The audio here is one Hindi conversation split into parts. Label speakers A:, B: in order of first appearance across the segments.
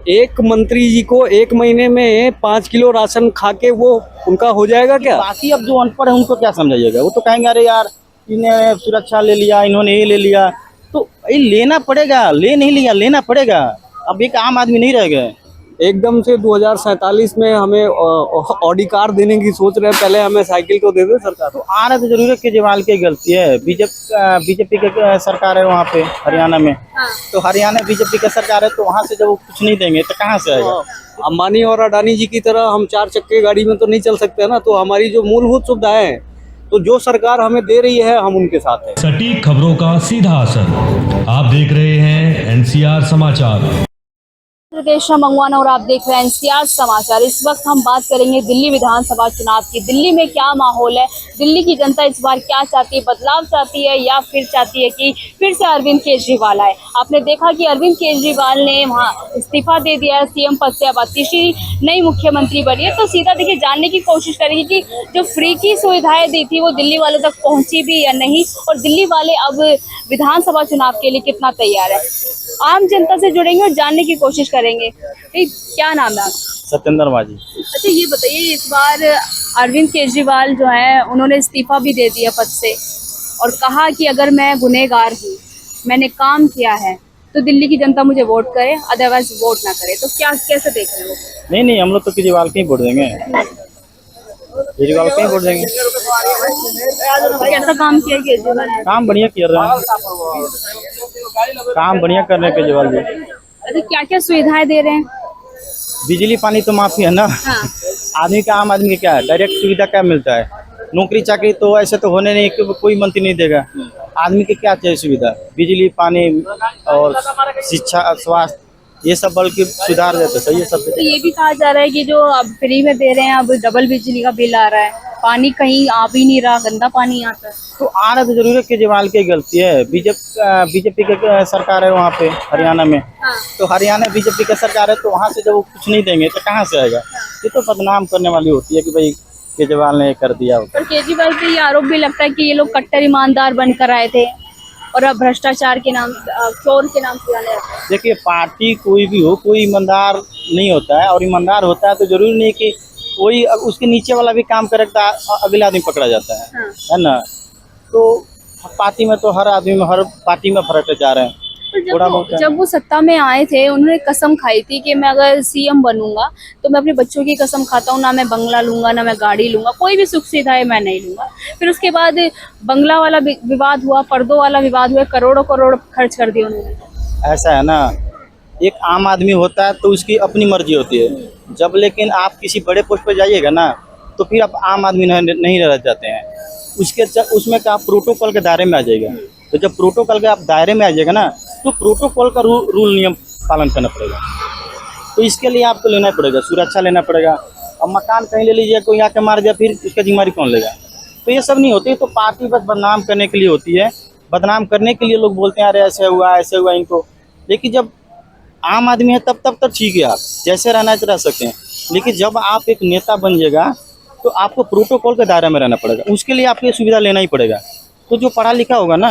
A: एक मंत्री जी को एक महीने में 5 किलो राशन खा के वो उनका हो जाएगा क्या?
B: बाकी अब जो अनपढ़ है उनको क्या समझाइएगा। वो तो कहेंगे अरे यार इन्हें सुरक्षा ले लिया, इन्होंने ये ले लिया। तो ये लेना पड़ेगा, ले नहीं लिया, लेना पड़ेगा। अब एक आम आदमी नहीं रह गए।
A: एकदम से 2047 में हमें ऑडी कार देने की सोच रहे हैं। पहले हमें साइकिल तो दे दे सरकार।
B: तो आना तो जरूर है, केजरीवाल की गलती है। बीजेपी की सरकार है वहाँ पे हरियाणा में। तो हरियाणा बीजेपी की सरकार है, तो वहाँ से जब वो कुछ नहीं देंगे तो कहाँ से आएगा।
A: अंबानी और अडानी जी की तरह हम 4 चक्के गाड़ी में तो नहीं चल सकते ना। तो हमारी जो मूलभूत सुविधाएं हैं, तो जो सरकार हमें दे रही है हम उनके साथ हैं।
C: सटीक खबरों का सीधा असर। आप देख रहे हैं एनसीआर समाचार।
D: कृष्णा मंगवाना और आप देख रहे हैं एनसीआर समाचार। इस वक्त हम बात करेंगे दिल्ली विधानसभा चुनाव की। दिल्ली में क्या माहौल है, दिल्ली की जनता इस बार क्या चाहती है, बदलाव चाहती है या फिर चाहती है कि फिर से अरविंद केजरीवाल आए। आपने देखा कि अरविंद केजरीवाल ने वहां इस्तीफा दे दिया है सीएम पद से। अब तीसरी नई मुख्यमंत्री बनी है। तो सीधा देखिए जानने की कोशिश करेंगे कि जो फ्री की सुविधाएं दी थी वो दिल्ली वालों तक पहुंची भी या नहीं, और दिल्ली वाले अब विधानसभा चुनाव के लिए कितना तैयार है। आम जनता से जुड़ेंगे और जानने की कोशिश करेंगे। क्या नाम है आपका?
B: सत्येंद्र माझी।
D: अच्छा, ये बताइए, इस बार अरविंद केजरीवाल जो है उन्होंने इस्तीफा भी दे दिया पद से और कहा कि अगर मैं गुनहगार हूँ, मैंने काम किया है, तो दिल्ली की जनता मुझे वोट करे, अदरवाइज वोट ना करे। तो क्या कैसे देख रहे हो?
B: नहीं, हम लोग तो केजरीवाल के ही वोट देंगे। केजरीवाल के ही वोट देंगे।
D: कैसा काम किया केजरीवाल ने?
B: काम बढ़िया कर रहे हैं, काम बढ़िया कर रहे हैं केजरीवाल जी।
D: अच्छा, क्या क्या सुविधाएं दे रहे हैं?
B: बिजली पानी तो माफी है ना।
D: हाँ।
B: आदमी का, आम आदमी के क्या है, डायरेक्ट सुविधा क्या मिलता है। नौकरी चाकरी तो ऐसे तो होने नहीं कि कोई मंत्री नहीं देगा। आदमी के क्या चाहिए सुविधा, बिजली पानी और शिक्षा स्वास्थ्य, ये सब बल्कि सुधार देते सही है सब।
D: तो ये भी कहा जा रहा है कि जो अब फ्री में दे रहे हैं, अब डबल बिजली का बिल आ रहा है, पानी कहीं आ भी नहीं रहा, गंदा पानी आता है।
B: तो आना तो जरूर है, केजरीवाल की गलती है। बीजेपी की सरकार है वहाँ पे हरियाणा में। तो हरियाणा बीजेपी की सरकार है, तो वहाँ से जब वो कुछ नहीं देंगे तो कहाँ से आएगा। ये तो बदनाम करने वाली होती है कि भाई केजरीवाल ने कर दिया।
D: और केजरीवाल पे ये आरोप भी लगता है कि ये लोग कट्टर ईमानदार बनकर आए थे और अब भ्रष्टाचार के नाम, चोर के नाम से जाने जाते हैं।
B: देखिए, पार्टी कोई भी हो, कोई ईमानदार नहीं होता है। और ईमानदार होता है तो जरूरी नहीं कि कोई उसके नीचे वाला भी काम करेगा अगला आदमी पकड़ा जाता है ना। तो पार्टी में तो हर आदमी में, हर पार्टी में फर्क जा रहे हैं।
D: तो जब वो सत्ता में आए थे, उन्होंने कसम खाई थी कि मैं अगर सीएम बनूंगा तो मैं अपने बच्चों की कसम खाता हूँ, ना मैं बंगला लूंगा, ना मैं गाड़ी लूंगा, कोई भी सुख सुविधाएं मैं नहीं लूंगा। फिर उसके बाद बंगला वाला विवाद हुआ, पर्दों वाला विवाद हुआ, करोड़ों करोड़ खर्च कर दिए उन्होंने।
B: ऐसा है ना, एक आम आदमी होता है तो उसकी अपनी मर्जी होती है। जब लेकिन आप किसी बड़े पोस्ट पर जाइएगा ना, तो फिर आप आम आदमी नहीं रह जाते हैं। उसमें का आप प्रोटोकॉल के दायरे में आ जाएगा। तो जब प्रोटोकॉल के आप दायरे में आ जाएगा ना, तो प्रोटोकॉल का रूल नियम पालन करना पड़ेगा। तो इसके लिए आपको लेना पड़ेगा, सुरक्षा लेना पड़ेगा। अब मकान कहीं ले लीजिए, कोई आके मार दिया, फिर उसका जिम्मेदारी कौन लेगा। तो ये सब नहीं होती। तो पार्टी बस बदनाम करने के लिए होती है। बदनाम करने के लिए लोग बोलते हैं अरे ऐसे हुआ ऐसे हुआ इनको। लेकिन जब आम आदमी है तब ठीक है, आप जैसे रहना रह सकते हैं। लेकिन जब आप एक नेता बन जाएगा तो आपको प्रोटोकॉल के दायरे में रहना पड़ेगा। उसके लिए आपको ये सुविधा लेना ही पड़ेगा। तो जो पढ़ा लिखा होगा ना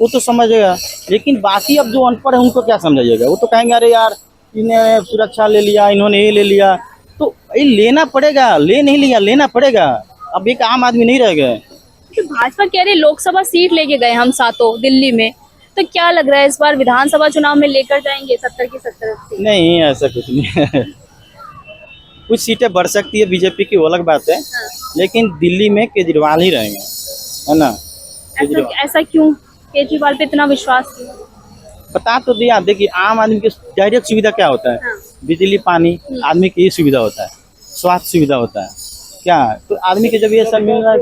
B: वो तो समझेगा। लेकिन बाकी अब जो अनपढ़ है उनको क्या समझाइएगा। वो तो कहेंगे अरे यार इन्हें सुरक्षा ले लिया, इन्होंने ये ले लिया। तो ये लेना पड़ेगा, ले नहीं लिया, लेना पड़ेगा। अब एक आम आदमी नहीं रह गए।
D: तो भाजपा कह रही लोकसभा सीट लेके गए हम सातों दिल्ली में, तो क्या लग रहा है इस बार विधानसभा चुनाव में लेकर जाएंगे 70 की 70 सीट?
B: नहीं, ऐसा कुछ नहीं है। कुछ सीटें बढ़ सकती है बीजेपी की, वो अलग बात है। लेकिन दिल्ली में केजरीवाल ही रहेंगे, है ना।
D: ऐसा क्यों केजरीवाल पे इतना विश्वास क्यों?
B: बता तो दिया। देखिए, आम आदमी की डायरेक्ट सुविधा क्या होता है? बिजली पानी, आदमी की ये सुविधा होता है। स्वास्थ्य सुविधा होता है। क्या तो आदमी के जब ये सब मिल रहा है,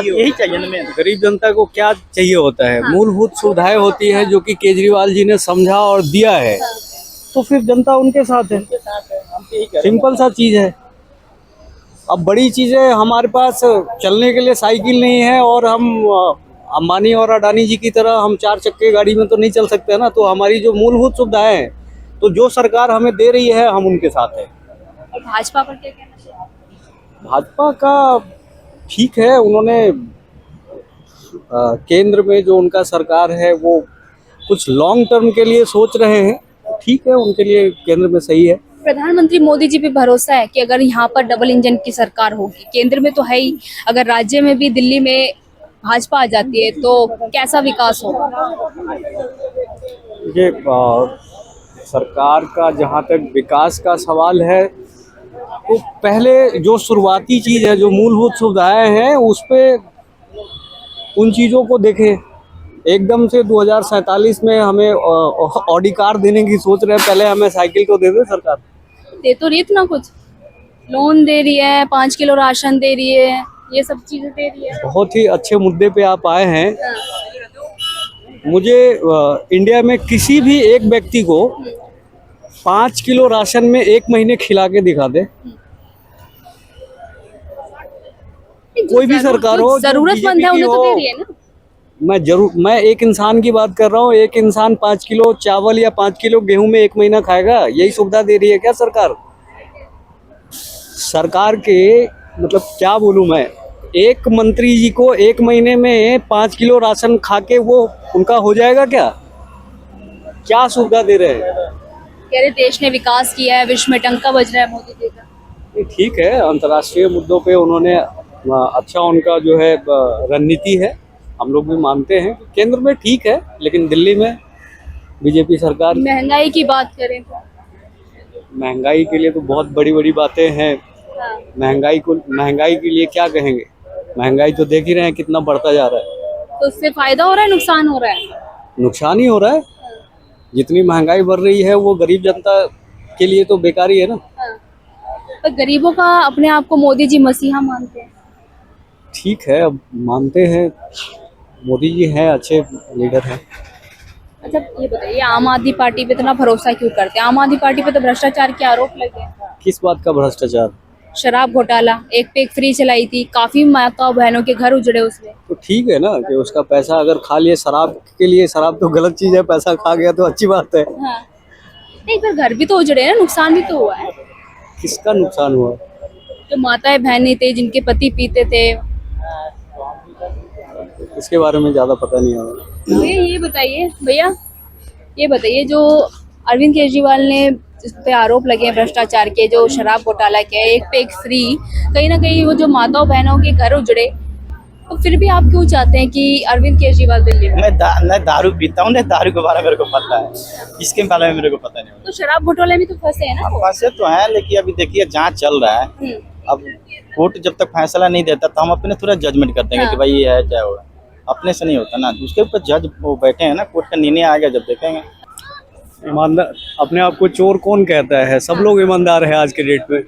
B: यही चाहिए ना। मैं
A: गरीब जनता को क्या चाहिए होता है? मूलभूत सुविधाएं होती है जो कि केजरीवाल जी ने समझा और दिया है। तो फिर जनता उनके साथ है। सिंपल सा चीज है। अब बड़ी चीजें हमारे पास चलने के लिए साइकिल नहीं है, और हम अंबानी और अडानी जी की तरह हम 4 चक्के गाड़ी में तो नहीं चल सकते ना। तो हमारी जो मूलभूत सुविधाएं हैं, तो जो सरकार हमें दे रही है हम उनके साथ हैं।
D: और भाजपा पर क्या कहना चाहिए?
A: भाजपा का ठीक है, उन्होंने केंद्र में जो उनका सरकार है वो कुछ लॉन्ग टर्म के लिए सोच रहे हैं, ठीक है, उनके लिए केंद्र में सही है।
D: प्रधानमंत्री मोदी जी पे भरोसा है कि अगर यहाँ पर डबल इंजन की सरकार होगी, केंद्र में तो है ही, अगर राज्य में भी दिल्ली में भाजपा आ जाती है तो कैसा विकास होगा?
A: ये सरकार का जहाँ तक विकास का सवाल है, तो पहले जो शुरुआती चीज़ है, जो मूलभूत सुविधाएं हैं, उस पे उन चीज़ों को देखें। एकदम से 2047 में हमें ऑडी कार देने की सोच रहे हैं, पहले हमें साइकिल तो दे दे सरकार।
D: दे तो रही ना, कुछ लोन दे रही है, 5 किलो राशन दे रही है, ये सब चीजें दे रही है।
A: बहुत ही अच्छे मुद्दे पे आप आए हैं। मुझे इंडिया में किसी भी एक व्यक्ति को 5 किलो राशन में 1 महीने खिला के दिखा दे, कोई भी सरकार हो, जो
D: जरूरतमंद
A: BJP
D: है
A: की
D: उन्हें तो
A: हो।
D: दे रही है ना।
A: मैं एक इंसान की बात कर रहा हूँ। एक इंसान 5 किलो चावल या 5 किलो गेहूं में 1 महीना खाएगा, यही सुविधा दे रही है क्या सरकार? सरकार के मतलब क्या बोलूं मैं, एक मंत्री जी को 1 महीने में 5 किलो राशन खा के वो उनका हो जाएगा क्या? क्या सुविधा दे रहे हैं?
D: कह रहे देश ने विकास किया है, विश्व में टंका बज रहा है मोदी जी का।
A: ये ठीक है, अंतर्राष्ट्रीय मुद्दों पे उन्होंने अच्छा, उनका जो है रणनीति है, हम लोग भी मानते हैं। केंद्र में ठीक है, लेकिन दिल्ली में बीजेपी सरकार।
D: महंगाई की बात करें तो
A: महंगाई के लिए तो बहुत बड़ी बड़ी बातें हैं।
D: हाँ,
A: महंगाई के लिए क्या कहेंगे? महंगाई तो देख ही रहे हैं कितना बढ़ता जा रहा है।
D: तो उससे फायदा हो रहा है, नुकसान हो रहा है?
A: नुकसान ही हो रहा है। जितनी महंगाई बढ़ रही है वो गरीब जनता के लिए तो बेकार ही है ना।
D: हाँ। पर गरीबों का अपने आप को मोदी जी मसीहा मानते हैं।
A: ठीक है, अब मानते हैं, मोदी जी हैं, अच्छे लीडर हैं।
D: अच्छा ये बताइए, आम आदमी पार्टी पे इतना भरोसा क्यों करते हैं? आम आदमी पार्टी पे तो भ्रष्टाचार के आरोप लगे हैं।
A: किस बात का भ्रष्टाचार?
D: शराब घोटाला, एक पे एक फ्री चलाई थी, काफी माताओं बहनों के घर उजड़े उसमें।
A: तो ठीक है ना कि उसका पैसा अगर खा लिए शराब के लिए, शराब तो गलत चीज है, पैसा खा गया तो अच्छी बात है।
D: हाँ, नहीं पर घर भी तो उजड़े ना, नुकसान भी तो हुआ है।
A: किसका नुकसान हुआ?
D: जो माताएं बहनें थे, जिनके पति पीते थे।
A: इसके बारे में ज्यादा पता नहीं है।
D: भैया ये बताइए, जो अरविंद केजरीवाल ने जिस पे आरोप लगे हैं भ्रष्टाचार के, जो शराब घोटाला के, एक पे एक फ्री, कहीं ना कहीं वो जो माताओं बहनों के घर उजड़े, तो फिर भी आप क्यों चाहते हैं कि अरविंद केजरीवाल दिल्ली में?
B: मैं दारू पीता हूँ, नहीं दारू के बारे में मेरे को पता है, इसके बारे में मेरे को पता नहीं।
D: तो शराब घोटाले में तो फंसे हैं ना वो।
B: फंसे तो हैं, लेकिन अभी देखिए जांच चल रहा है। अब कोर्ट जब तक फैसला नहीं देता तो हम अपने थोड़ा जजमेंट कर देंगे कि भाई ये है क्या होगा। अपने से नहीं होता ना, उसके ऊपर जज वो बैठे हैं ना, कोर्ट का निर्णय आ गया जब देखेंगे।
A: ईमानदार, अपने आप को चोर कौन कहता है? सब लोग ईमानदार है आज के डेट में,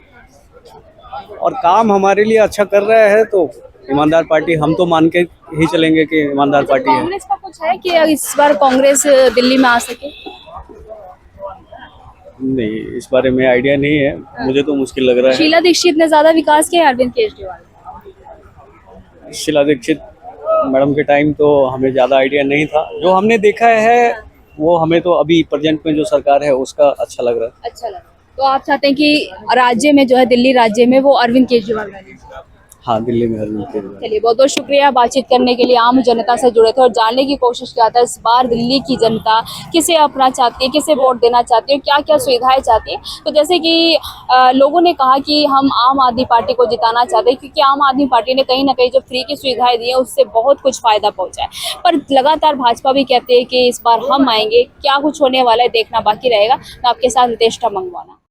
A: और काम हमारे लिए अच्छा कर रहा है तो ईमानदार पार्टी हम तो मान के ही चलेंगे कि ईमानदार पार्टी है।
D: कांग्रेस का कुछ है कि इस बार कांग्रेस दिल्ली में आ सके?
A: नहीं, इस बारे में आइडिया नहीं है, मुझे तो मुश्किल लग रहा है।
D: शीला दीक्षित ने ज्यादा विकास किया है अरविंद केजरीवाल ने?
A: शीला दीक्षित मैडम के टाइम तो हमें ज़्यादा आइडिया नहीं था, जो हमने देखा है वो हमें तो अभी प्रेजेंट में जो सरकार है उसका अच्छा लग रहा है।
D: अच्छा लगा। तो आप चाहते हैं कि राज्य में जो है, दिल्ली राज्य में वो अरविंद केजरीवाल बने?
A: हाँ, दिल्ली में अरविंद केजरीवाल।
D: चलिए, बहुत बहुत शुक्रिया बातचीत करने के लिए। आम जनता से जुड़े थे और जानने की कोशिश किया था इस बार दिल्ली की जनता किसे अपना चाहती है, किसे वोट देना चाहती है, क्या क्या सुविधाएं चाहती है। तो जैसे कि लोगों ने कहा कि हम आम आदमी पार्टी को जिताना चाहते हैं, क्योंकि आम आदमी पार्टी ने कहीं ना कहीं जो फ्री की सुविधाएं दी है उससे बहुत कुछ फायदा पहुंचा है। पर लगातार भाजपा भी कहते हैं कि इस बार हम आएंगे, क्या कुछ होने वाला है देखना बाकी रहेगा। मैं आपके साथ रितेश मंगवाना।